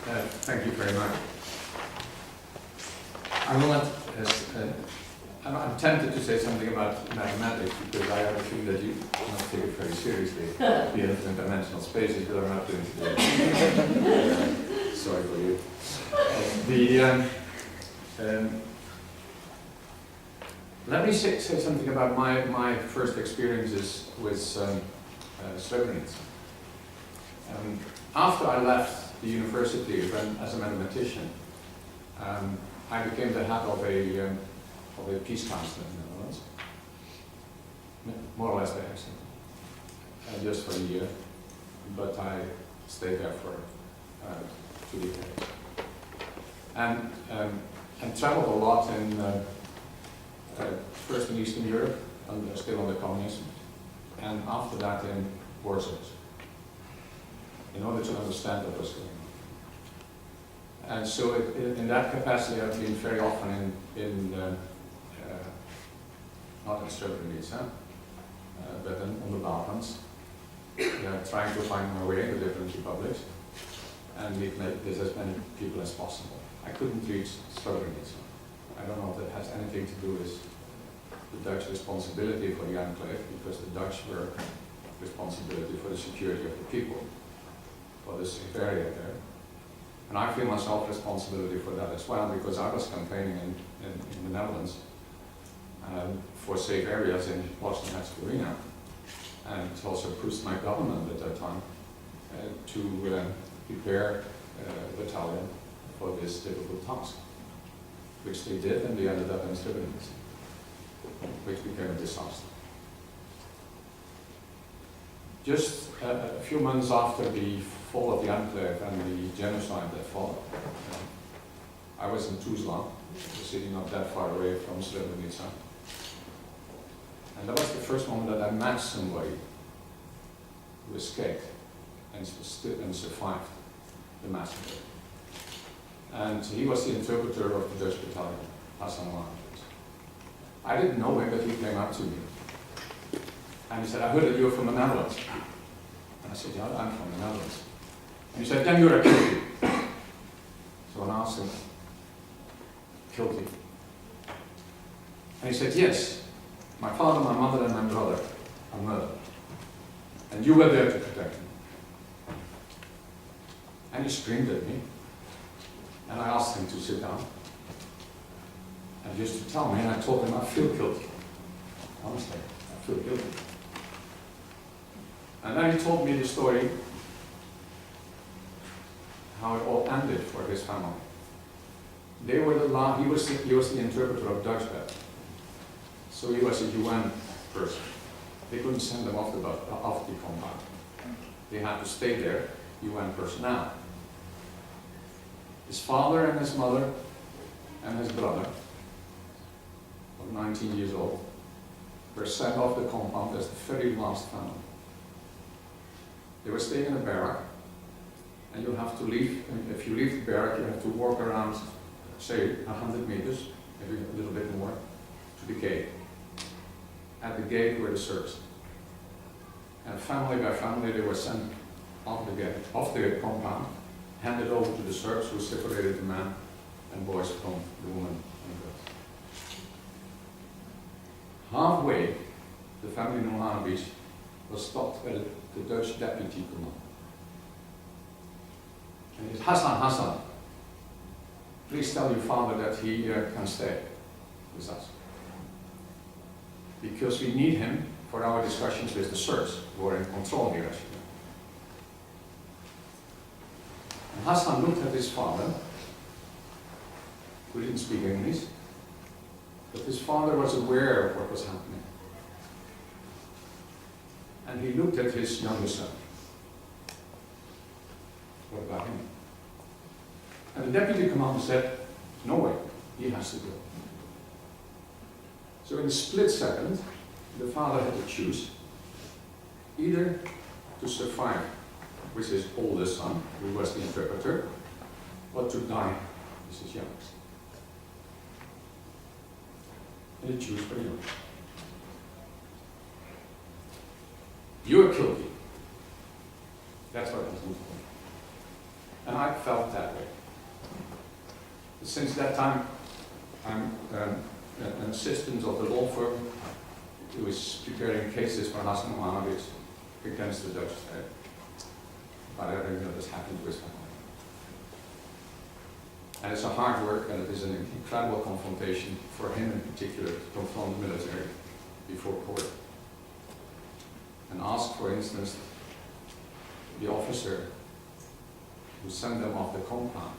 Thank you very much. I will not, I'm tempted to say something about mathematics because I have a feeling that you not take it very seriously, the infinite dimensional spaces, but I'm not going to do it. Sorry for you. Let me say something about my first experiences with Srebrenica. After I left the university as a mathematician, I became the head of a peace council in the Netherlands, more or less by accident, just for a year, but I stayed there for 2 decades. And traveled a lot first in Eastern Europe, still under communism, and after that in war zones, in order to understand what was going on. And so in that capacity I've been very often not in Srebrenica, but on the Balkans, trying to find my way in the different republics and meet as many people as possible. I couldn't reach Srebrenica. I don't know if that has anything to do with the Dutch responsibility for the enclave, because the Dutch were responsibility for the security of the people, for the safe area there. And I feel myself responsibility for that as well, because I was campaigning in the Netherlands for safe areas in Bosnia and Herzegovina, and it also pushed my government at that time to prepare a battalion for this difficult task, which they did, and they ended up in Srebrenica, which became a disaster. Just a few months after the fall of the enclave and the genocide that followed, I was in Tuzla, a city not that far away from Srebrenica, and that was the first moment that I met somebody who escaped and survived the massacre. And he was the interpreter of the Dutch battalion, Hassan. I didn't know him, but he came up to me. And he said, I heard that you're from the Netherlands. And I said, yeah, I'm from the Netherlands. And he said, then you're a Kilty. So I asked him, Kilty? And he said, yes. My father, my mother, and my brother are murdered. And you were there to protect me. And he screamed at me. And I asked him to sit down. And just to tell me, and I told him I feel guilty. Honestly, I feel guilty. And then he told me the story, how it all ended for his family. They were he was the interpreter of Dutch bed. So he was a UN person. They couldn't send them off the compound. They had to stay there, UN personnel. His father and his mother and his brother, of 19 years old, were sent off the compound as the very last family. They were staying in a barrack, and you have to leave. And if you leave the barrack, you have to walk around, say, 100 meters, maybe a little bit more, to the gate. At the gate were the Serbs. And family by family, they were sent off the compound, handed over to the Serbs, who separated the men and boys from the women and girls. Halfway, the family in Milanovic was stopped by the Dutch deputy commander. And he said, Hassan, please tell your father that he can stay with us, because we need him for our discussions with the Serbs, who are in control here, actually. And Hassan looked at his father, who didn't speak English, but his father was aware of what was happening. And he looked at his younger son. What about him? And the deputy commander said, no way, he has to go. So in a split second, the father had to choose either to survive with his oldest son, who was the interpreter, or to die with his youngest. And he chose for the youngest. You're guilty. That's what I was looking for. And I felt that way. Since that time, I'm an assistant of the law firm who is preparing cases for Hassan Mohammed against the Dutch state. But everything that has happened to his family. And it's a hard work, and it is an incredible confrontation for him in particular to confront the military before court. And ask, for instance, the officer who sent them off the compound.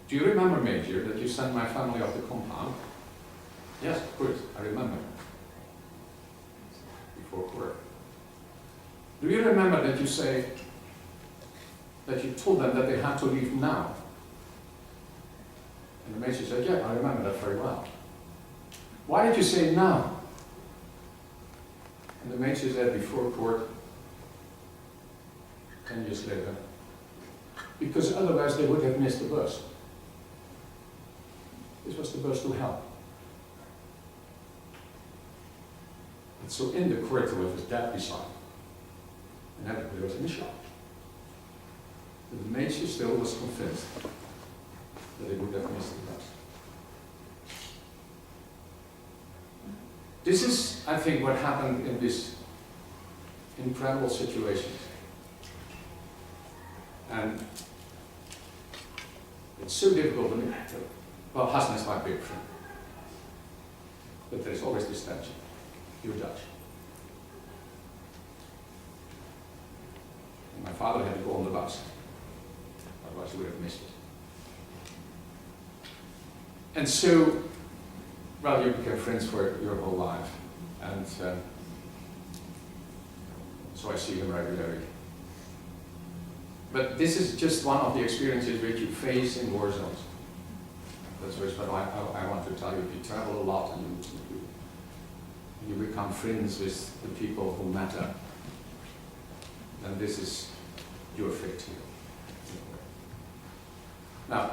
Do you remember, Major, that you sent my family off the compound? Yes, of course, I remember. Before court. Do you remember that you say that you told them that they had to leave now? And the Major said, yeah, I remember that very well. Why did you say now? And the Major said before court, 10 years later, because otherwise they would have missed the bus. This was the bus to hell. And so in the court there was his dad beside, and everybody was in shock. But the Major still was convinced that he would have missed the bus. This is, I think, what happened in this incredible situation. And it's so difficult to me. Well, Hassan is my big friend. But there is always this tension. You're Dutch. And my father had to go on the bus. Otherwise he would have missed it. And so, well, you became friends for your whole life. And so I see him regularly. But this is just one of the experiences which you face in war zones. That's what I want to tell you. You travel a lot and you become friends with the people who matter. And this is your fate here. Now,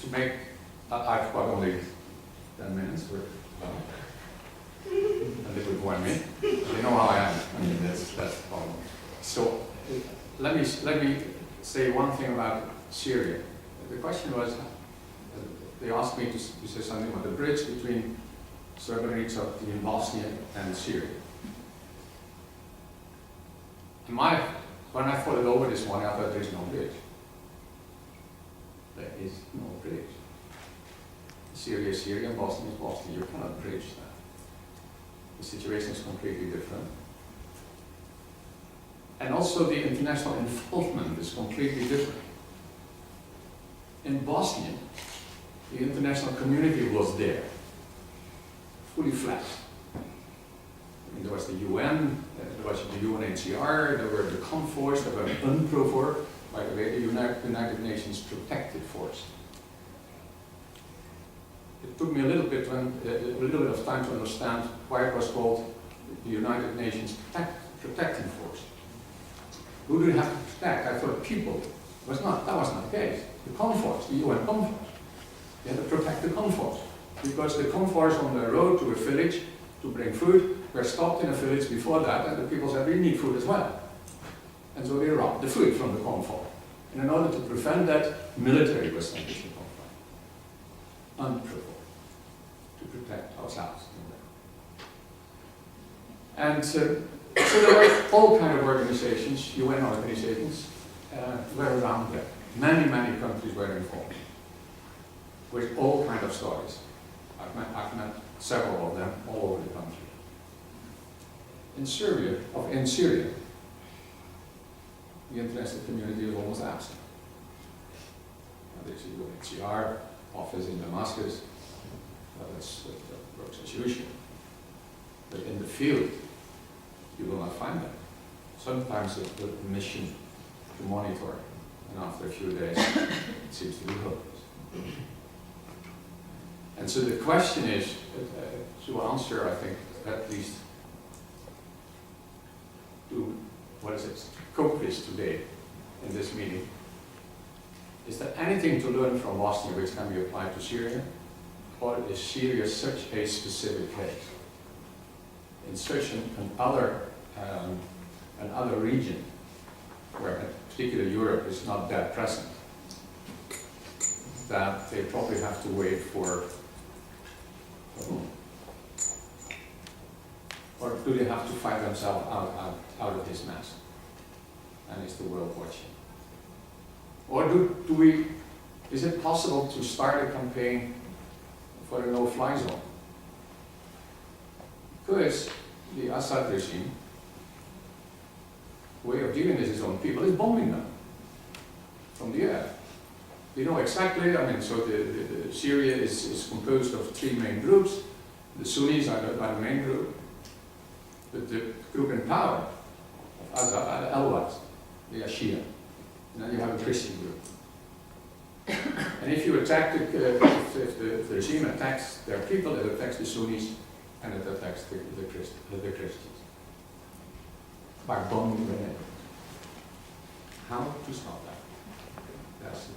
to make, I've got only 10 minutes, and they would warn me. You know how I am. I mean, that's the problem. So, let me say one thing about Syria. The question was, they asked me to say something about the bridge between Srebrenica in Bosnia and Syria. And when I thought it over this morning, I thought there is no bridge. There is no bridge. Syria is Syria and Bosnia is Bosnia. You cannot bridge that. The situation is completely different. And also the international involvement is completely different. In Bosnia, the international community was there, fully fledged. I mean, there was the UN, there was the UNHCR, there were the convoys, there were UNPROFOR, by the way, the United Nations Protective Force. It took me a little bit of time to understand why it was called the United Nations Protecting Force. Who do you have to protect? I thought people. That was not the case. The convoys, the UN convoys. You had to protect the convoys. Because the convoys on the road to a village to bring food were stopped in a village before that, and the people said, we need food as well. And so they robbed the food from the convoy. And in order to prevent that, military was sent to the convoy. Unprovoked. To protect ourselves. And so there were all kinds of organizations, UN organizations, were around there. Many, many countries were involved. With all kinds of stories. I've met several of them all over the country. In Syria, the international community is almost absent. There's a UNHCR office in Damascus, that works as usual. But in the field, you will not find them. Sometimes a mission to monitor, and after a few days, it seems to be hopeless. And so the question is, to answer, I think, at least, to cope with today in this meeting, is there anything to learn from Bosnia which can be applied to Syria? Or is Syria such a specific case? In such another region where particularly Europe is not that present, that they probably have to wait for, or do they have to fight themselves out of this mess? And is the world watching? Or do we, is it possible to start a campaign for a no-fly zone? Because the Assad regime way of dealing with his own people is bombing them from the air. We know exactly, I mean, so the Syria is composed of three main groups. The Sunnis are the main group. But the group in power, Al-Awad, they are Shia. And then you have a Christian group. And if you attack, if the regime attacks their people, it attacks the Sunnis and it attacks the Christians. By bombing the neighborhood. How to stop that? That's it.